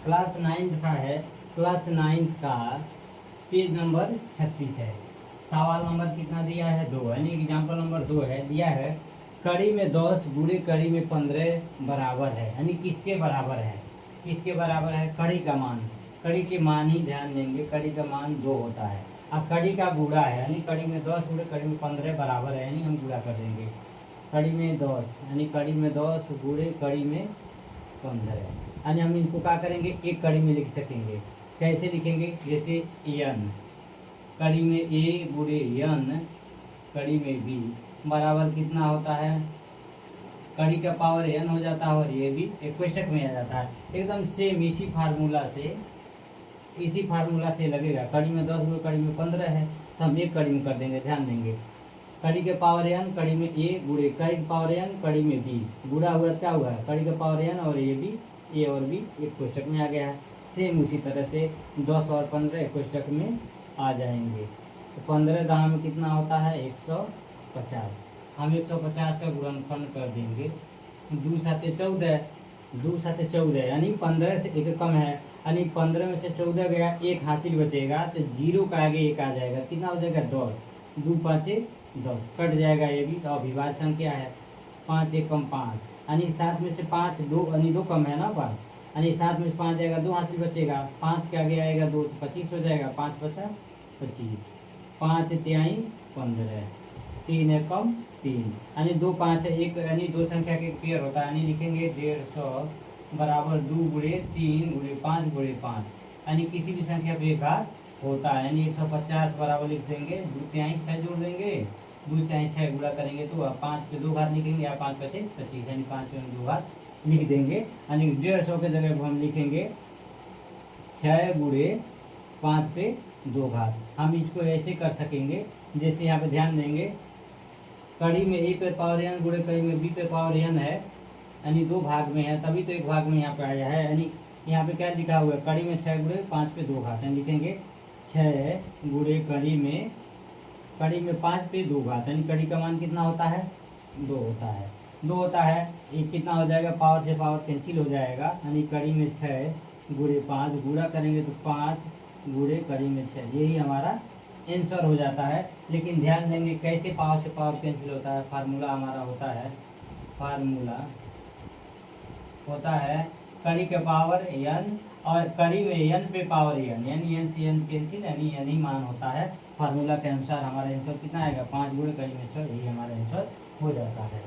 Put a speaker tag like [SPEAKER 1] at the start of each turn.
[SPEAKER 1] Class 9th का है। Class 9th का पेज नंबर 36 है। सवाल नंबर कितना दिया है? 2, यानी एग्जाम्पल नंबर 2 है, दिया है कड़ी में 10 गुणे कड़ी में 15 बराबर है, यानी किसके बराबर है? किसके बराबर है? कड़ी का मान। कड़ी के मान ही ध्यान देंगे, कड़ी का मान 2 होता है। अब कड़ी का गुणा है, यानी कड़ी में 10 गुणे कड़ी में 15 बराबर है, यानी हम गुणा कर देंगे। कड़ी में 10 यानी कड़ी में 10 गुणे कड़ी में 15, यानी हम इनको क्या करेंगे? एक कड़ी में लिख सकेंगे। कैसे लिखेंगे? जैसे n कड़ी में a गुणे n कड़ी में b बराबर कितना होता है? कड़ी का पावर n हो जाता है और ये भी एक क्वेश्चन में आ जाता है। एकदम सेम इसी फार्मूला से लगेगा। कड़ी में 10 गुणे कड़ी में 15 है, तो हम एक कड़ी में कर देंगे। ध्यान देंगे, कड़ी के पावर n कड़ी में a गुणे कड़ी के पावर n कड़ी में b गुणा हुआ, क्या हुआ है? कड़ी का पावर n और ये भी a और b एक कोष्टक में आ गया है। सेम उसी तरह से 10 और 15 एक कोष्टक में आ जाएंगे। तो 15 दहा में कितना होता है? 150। हम 150 का गुणनफल कर देंगे। 2 साते 14, 2 साते 14 यानी 15 से एक कम है, यानी 15 में से 14 गया, एक हासिल बचेगा, तो 0 का आगे 1 आ जाएगा। कितना हो जाएगा? 10। 2 5 10 कट जाएगा ये भी। तो अभिभाज्य संख्या है 5 1 कम 5, यानी 7 में से 5 2, यानी 2 कम है ना 5, यानी 7 में से 5 जाएगा, 2 हासिल बचेगा, 5 के आगे आएगा 2 तो 25 हो जाएगा। 5 5 25, 5 तिहाई 15, 3 1 कम 3, यानी 2 5 1, यानी 2 संख्या के पेयर होता है, यानी लिखेंगे 150 बराबर 2 गुणे 3 गुणे 5 गुणे 5, यानी किसी भी संख्या पे एक घात होता है, यानी 150 बराबर लिख देंगे 2 तिहाई 6 जोड़ देंगे, 2 तिहाई 6 गुणा करेंगे तो 5 पे 2 घात लिखेंगे, या 5 5 25, यानी 5 पे 2 घात लिख देंगे, यानी 150 के जगह हम लिखेंगे 6 गुणे 5 पे 2 घात। हम इसको ऐसे कर सकेंगे, जैसे यहाँ पे ध्यान देंगे, कड़ी में a पे पावर n गुणे कड़ी में b पे पावर n है, यानी 2 भाग में है, तभी तो एक भाग में यहाँ पे आया है। यानी यहाँ पे क्या लिखा हुआ है? कड़ी में 6 गुणे 5 पे 2 घात, यानी लिखेंगे 6 गुणे कड़ी में 5 पे 2 घात, यानी कड़ी का मान कितना होता है? 2 होता है। 2 होता है, ये कितना हो जाएगा? पावर से पावर कैंसिल हो जाएगा, यानी कड़ी में 6 गुणे 5 गुणा करेंगे तो 5 गुणे कड़ी में 6, यही हमारा आंसर हो जाता है। लेकिन ध्यान देंगे कैसे पावर से पावर कैंसिल होता है। फार्मूला हमारा होता है, फार्मूला होता है कड़ी के पावर n और कड़ी में n पे पावर n, यानी n से n कैंसिल, यानी n ही मान होता है। फार्मूला के अनुसार हमारा आंसर कितना आएगा? 5 गुणे कड़ी में 6, यही हमारा आंसर हो जाता है।